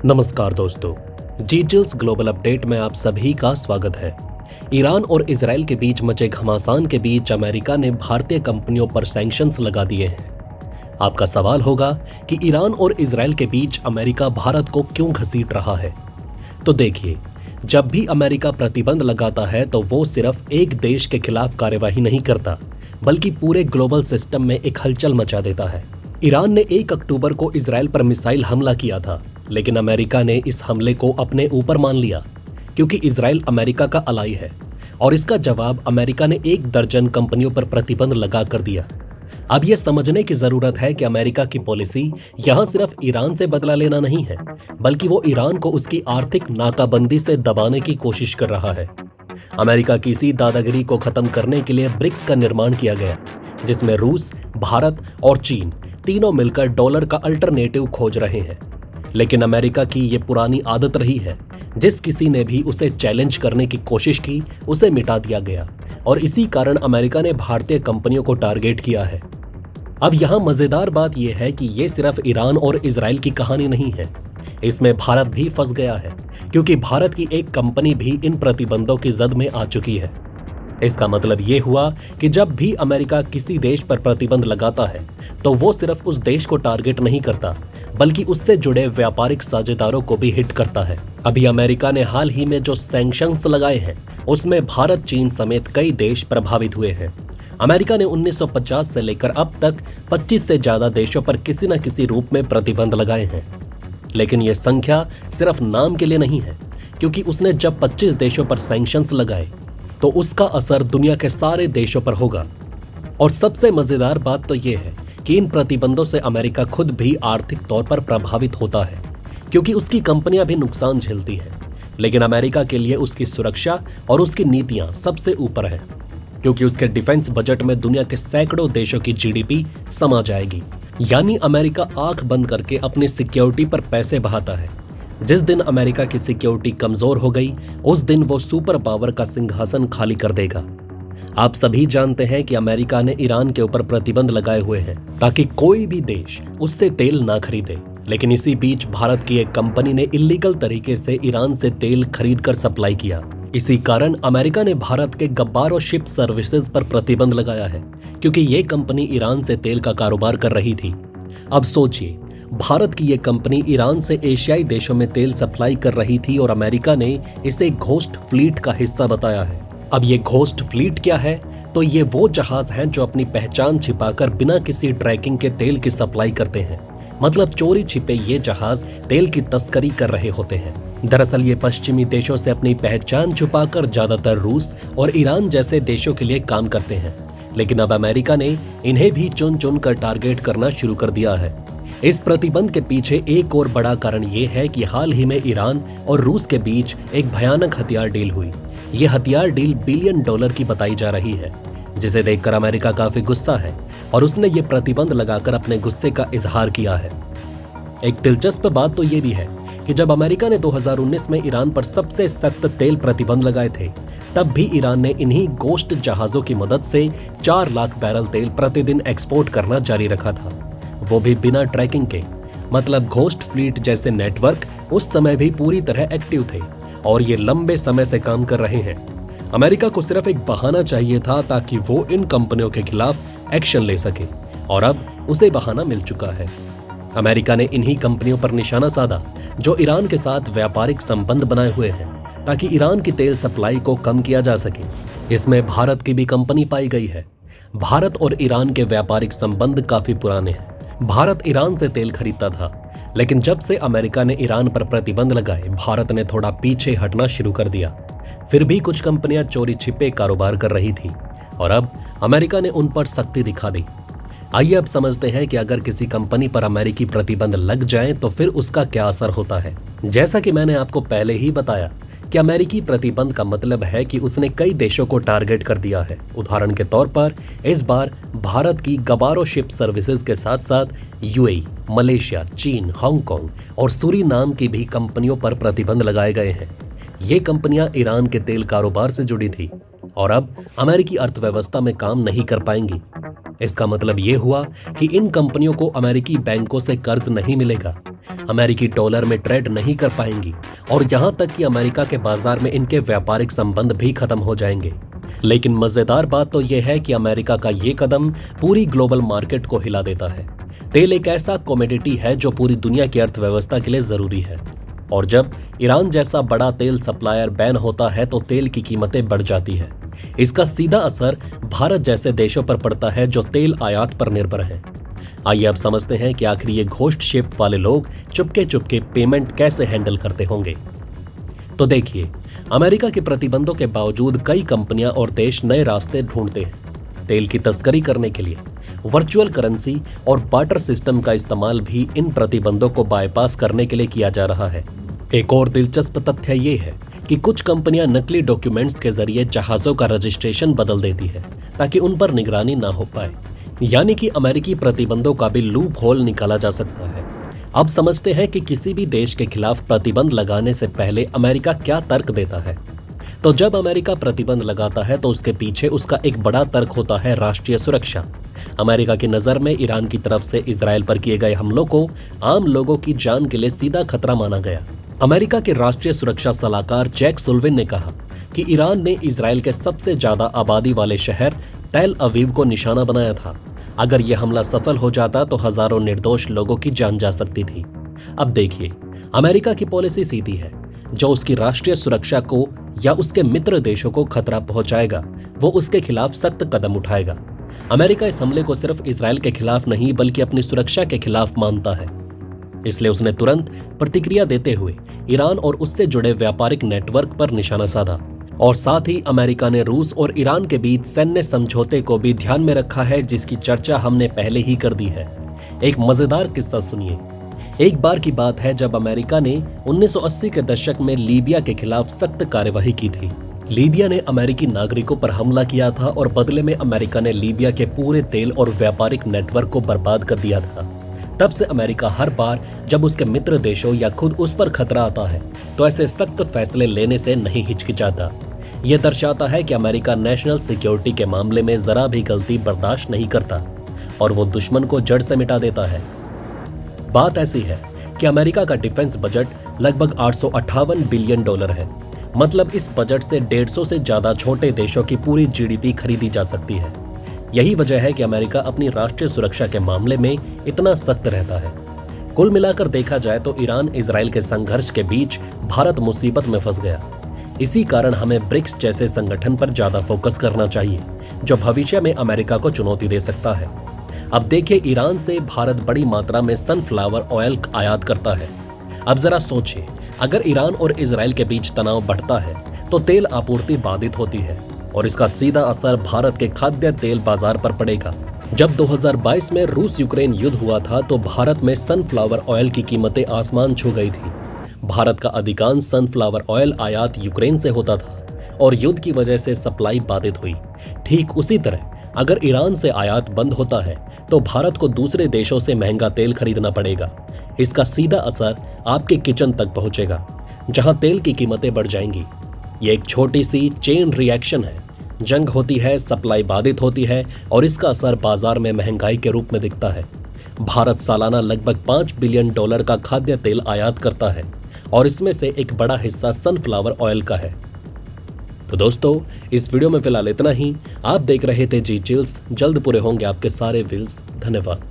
नमस्कार दोस्तों, जीजल्स global update में आप सभी का स्वागत है। ईरान और इजराइल के बीच मचे घमासान के बीच अमेरिका ने भारतीय कंपनियों पर सैंक्शंस लगा दिए हैं। आपका सवाल होगा कि ईरान और इजराइल के बीच अमेरिका भारत को क्यों घसीट रहा है। तो देखिए, जब भी अमेरिका प्रतिबंध लगाता है तो वो सिर्फ एक देश के खिलाफ कार्यवाही नहीं करता, बल्कि पूरे ग्लोबल सिस्टम में एक हलचल मचा देता है। ईरान ने 1 अक्टूबर को इजराइल पर मिसाइल हमला किया था, लेकिन अमेरिका ने इस हमले को अपने ऊपर मान लिया, क्योंकि इजराइल अमेरिका का अलाई है और इसका जवाब अमेरिका ने 1 दर्जन कंपनियों पर प्रतिबंध लगा कर दिया। अब यह समझने की जरूरत है कि अमेरिका की पॉलिसी यहां सिर्फ ईरान से बदला लेना नहीं है, बल्कि वो ईरान को उसकी आर्थिक नाकाबंदी से दबाने की कोशिश कर रहा है। अमेरिका की इसी दादागिरी को खत्म करने के लिए ब्रिक्स का निर्माण किया गया, जिसमें रूस, भारत और चीन तीनों मिलकर डॉलर का अल्टरनेटिव खोज रहे हैं। लेकिन अमेरिका की ये पुरानी आदत रही है, जिस किसी ने भी उसे चैलेंज करने की कोशिश की उसे मिटा दिया गया, और इसी कारण अमेरिका ने भारतीय कंपनियों को टारगेट किया है। अब यहाँ मजेदार बात यह है कि ये सिर्फ ईरान और इजराइल की कहानी नहीं है, इसमें भारत भी फंस गया है, क्योंकि भारत की एक कंपनी भी इन प्रतिबंधों की जद में आ चुकी है। इसका मतलब ये हुआ कि जब भी अमेरिका किसी देश पर प्रतिबंध लगाता है तो वो सिर्फ उस देश को टारगेट नहीं करता, बल्कि उससे जुड़े व्यापारिक साझेदारों को भी हिट करता है। अभी अमेरिका ने हाल ही में जो सैंक्शंस लगाए हैं, उसमें भारत, चीन समेत कई देश प्रभावित हुए हैं। अमेरिका ने 1950 से लेकर अब तक 25 से ज्यादा देशों पर किसी न किसी रूप में प्रतिबंध लगाए हैं। लेकिन यह संख्या सिर्फ नाम के लिए नहीं है, क्योंकि उसने जब 25 देशों पर सैंक्शंस लगाए तो उसका असर दुनिया के सारे देशों पर होगा। और सबसे मजेदार बात तो यह है कि इन प्रतिबंधों से अमेरिका खुद भी आर्थिक तौर पर प्रभावित होता है, क्योंकि उसकी कंपनियां भी नुकसान झेलती हैं। लेकिन अमेरिका के लिए उसकी सुरक्षा और उसकी नीतियां सबसे ऊपर है, क्योंकि उसके डिफेंस बजट में दुनिया के सैकड़ों देशों की जीडीपी समा जाएगी। यानी अमेरिका आंख बंद करके अपनी सिक्योरिटी पर पैसे बहाता है। जिस दिन अमेरिका की सिक्योरिटी कमजोर हो गई, उस दिन वो सुपर पावर का सिंहासन खाली कर देगा। आप सभी जानते हैं कि अमेरिका ने ईरान के ऊपर प्रतिबंध लगाए हुए हैं ताकि कोई भी देश उससे तेल ना खरीदे। लेकिन इसी बीच भारत की एक कंपनी ने इलीगल तरीके से ईरान से तेल खरीद कर सप्लाई किया। इसी कारण अमेरिका ने भारत के गब्बारो शिप सर्विसेज पर प्रतिबंध लगाया है, क्योंकि ये कंपनी ईरान से तेल का कारोबार कर रही थी। अब सोचिए, भारत की ये कंपनी ईरान से एशियाई देशों में तेल सप्लाई कर रही थी और अमेरिका ने इसे घोस्ट फ्लीट का हिस्सा बताया है। अब ये घोस्ट फ्लीट क्या है? तो ये वो जहाज हैं जो अपनी पहचान छिपाकर बिना किसी ट्रैकिंग के तेल की सप्लाई करते हैं। मतलब चोरी छिपे ये जहाज तेल की तस्करी कर रहे होते हैं। दरअसल ये पश्चिमी देशों से अपनी पहचान छुपाकर ज्यादातर रूस और ईरान जैसे देशों के लिए काम करते हैं। लेकिन अब अमेरिका ने इन्हें भी चुन चुन कर टारगेट करना शुरू कर दिया है। इस प्रतिबंध के पीछे एक और बड़ा कारण ये है कि हाल ही में ईरान और रूस के बीच एक भयानक हथियार डील हुई। ये हथियार डील $1 बिलियन की बताई जा रही है, जिसे देखकर अमेरिका काफी गुस्सा है और उसने ये प्रतिबंध लगाकर अपने गुस्से का इजहार किया है। एक दिलचस्प बात तो ये भी है कि जब अमेरिका ने 2019 में ईरान पर सबसे सख्त तेल प्रतिबंध लगाए थे, तब भी ईरान ने इन्हीं गोश्त जहाजों की मदद से 4 लाख बैरल तेल प्रतिदिन एक्सपोर्ट करना जारी रखा था, वो भी बिना ट्रैकिंग के। मतलब घोस्ट फ्लीट जैसे नेटवर्क उस समय भी पूरी तरह एक्टिव थे और ये लंबे समय से काम कर रहे हैं। अमेरिका को सिर्फ एक बहाना चाहिए था ताकि वो इन कंपनियों के खिलाफ एक्शन ले सके, और अब उसे बहाना मिल चुका है। अमेरिका ने इन्हीं कंपनियों पर निशाना साधा जो ईरान के साथ व्यापारिक संबंध बनाए हुए हैं, ताकि ईरान की तेल सप्लाई को कम किया जा सके। इसमें भारत की भी कंपनी पाई गई है। भारत और ईरान के व्यापारिक संबंध काफी पुराने हैं। भारत ईरान से तेल खरीदता था, लेकिन जब से अमेरिका ने ईरान पर प्रतिबंध लगाए, भारत ने थोड़ा पीछे हटना शुरू कर दिया। फिर भी कुछ कंपनियां चोरी छिपे कारोबार कर रही थी और अब अमेरिका ने उन पर सख्ती दिखा दी। आइए अब समझते हैं कि अगर किसी कंपनी पर अमेरिकी प्रतिबंध लग जाए तो फिर उसका क्या असर होता है। जैसा कि मैंने आपको पहले ही बताया कि अमेरिकी प्रतिबंध का मतलब है कि उसने कई देशों को टारगेट कर दिया है। उदाहरण के तौर पर इस बार भारत की गबारो शिप सर्विसेज के साथ साथ यूएई, मलेशिया, चीन, हांगकांग और सूरीनाम की भी कंपनियों पर प्रतिबंध लगाए गए हैं। ये कंपनियां ईरान के तेल कारोबार से जुड़ी थी और अब अमेरिकी अर्थव्यवस्था में काम नहीं कर पाएंगी। इसका मतलब ये हुआ कि इन कंपनियों को अमेरिकी बैंकों से कर्ज नहीं मिलेगा, अमेरिकी डॉलर में ट्रेड नहीं कर पाएंगी और यहां तक कि अमेरिका के बाजार में इनके व्यापारिक संबंध भी खत्म हो जाएंगे। लेकिन मजेदार बात तो यह है कि अमेरिका का ये कदम पूरी ग्लोबल मार्केट को हिला देता है। तेल एक ऐसा कमोडिटी है जो पूरी दुनिया की अर्थव्यवस्था के लिए जरूरी है, और जब ईरान जैसा बड़ा तेल सप्लायर बैन होता है तो तेल की कीमतें बढ़ जाती है। इसका सीधा असर भारत जैसे देशों पर पड़ता है जो तेल आयात पर निर्भर हैं। आइए अब समझते हैं कि आखिर ये घोस्ट शिप वाले लोग चुपके चुपके पेमेंट कैसे हैंडल करते होंगे। तो देखिए, अमेरिका के प्रतिबंधों के बावजूद कई कंपनियां और देश नए रास्ते ढूंढते हैं। तेल की तस्करी करने के लिए वर्चुअल करेंसी और बार्टर सिस्टम का इस्तेमाल भी इन प्रतिबंधों को बाईपास करने के लिए किया जा रहा है। एक और दिलचस्प तथ्य ये है कि कुछ कंपनियां नकली डॉक्यूमेंट्स के जरिए जहाजों का रजिस्ट्रेशन बदल देती है ताकि उन पर निगरानी ना हो पाए। यानी कि अमेरिकी प्रतिबंधों का भी लूप होल निकाला जा सकता है। अब समझते हैं कि किसी भी देश के खिलाफ प्रतिबंध लगाने से पहले अमेरिका क्या तर्क देता है। तो जब अमेरिका प्रतिबंध लगाता है तो उसके पीछे उसका एक बड़ा तर्क होता है राष्ट्रीय सुरक्षा। अमेरिका की नज़र में ईरान की तरफ से इजराइल पर किए गए हमलों को आम लोगों की जान के लिए सीधा खतरा माना गया। अमेरिका के राष्ट्रीय सुरक्षा सलाहकार जैक सुल्लिवान ने कहा कि ईरान ने इजराइल के सबसे ज्यादा आबादी वाले शहर तेल अवीव को निशाना बनाया था। अगर यह हमला सफल हो जाता तो हजारों निर्दोष लोगों की जान जा सकती थी। अब देखिए, अमेरिका की पॉलिसी सीधी है। जो उसकी राष्ट्रीय सुरक्षा को या उसके मित्र देशों को खतरा पहुंचाएगा वो उसके खिलाफ सख्त कदम उठाएगा। अमेरिका इस हमले को सिर्फ इजराइल के खिलाफ नहीं बल्कि अपनी सुरक्षा के खिलाफ मानता है। इसलिए उसने तुरंत प्रतिक्रिया देते हुए ईरान और उससे जुड़े व्यापारिक नेटवर्क पर निशाना साधा, और साथ ही अमेरिका ने रूस और ईरान के बीच सैन्य समझौते को भी ध्यान में रखा है, जिसकी चर्चा हमने पहले ही कर दी है। एक मजेदार किस्सा सुनिए। एक बार की बात है जब अमेरिका ने 1980 के दशक में लीबिया के खिलाफ सख्त कार्यवाही की थी। लीबिया ने अमेरिकी नागरिकों पर हमला किया था और बदले में अमेरिका ने लीबिया के पूरे तेल और व्यापारिक नेटवर्क को बर्बाद कर दिया था। तब से अमेरिका हर बार जब उसके मित्र देशों या खुद उस पर खतरा आता है तो ऐसे सख्त फैसले लेने से नहीं हिचकिचाता। यह दर्शाता है कि अमेरिका नेशनल सिक्योरिटी के मामले में जरा भी गलती बर्दाश्त नहीं करता और वो दुश्मन को जड़ से मिटा देता है। बात ऐसी है कि अमेरिका का डिफेंस बजट लगभग 858 बिलियन डॉलर है। मतलब इस बजट से 150 से ज्यादा छोटे देशों की पूरी जीडीपी खरीदी जा सकती है। यही वजह है कि अमेरिका अपनी राष्ट्रीय सुरक्षा के मामले में इतना सख्त रहता है। कुल मिलाकर देखा जाए तो ईरान इजराइल के संघर्ष के बीच भारत मुसीबत में फंस गया। इसी कारण हमें ब्रिक्स जैसे संगठन पर ज्यादा फोकस करना चाहिए जो भविष्य में अमेरिका को चुनौती दे सकता है। अब देखिए, ईरान से भारत बड़ी मात्रा में सनफ्लावर ऑयल आयात करता है। अब जरा सोचिए, अगर ईरान और इजराइल के बीच तनाव बढ़ता है तो तेल आपूर्ति बाधित होती है और इसका सीधा असर भारत के खाद्य तेल बाजार पर पड़ेगा। जब 2022 में रूस यूक्रेन युद्ध हुआ था तो भारत में सनफ्लावर ऑयल की कीमतें आसमान छू गई थी। भारत का अधिकांश सनफ्लावर ऑयल आयात यूक्रेन से होता था और युद्ध की वजह से सप्लाई बाधित हुई। ठीक उसी तरह अगर ईरान से आयात बंद होता है तो भारत को दूसरे देशों से महंगा तेल खरीदना पड़ेगा। इसका सीधा असर आपके किचन तक पहुंचेगा, जहां तेल की कीमतें बढ़ जाएंगी। ये एक छोटी सी चेन रिएक्शन है। जंग होती है, सप्लाई बाधित होती है और इसका असर बाजार में महंगाई के रूप में दिखता है। भारत सालाना लगभग 5 बिलियन डॉलर का खाद्य तेल आयात करता है और इसमें से एक बड़ा हिस्सा सनफ्लावर ऑयल का है। तो दोस्तों, इस वीडियो में फिलहाल इतना ही। आप देख रहे थे जी चिल्स। जल्द पूरे होंगे आपके सारे व्यूज। धन्यवाद।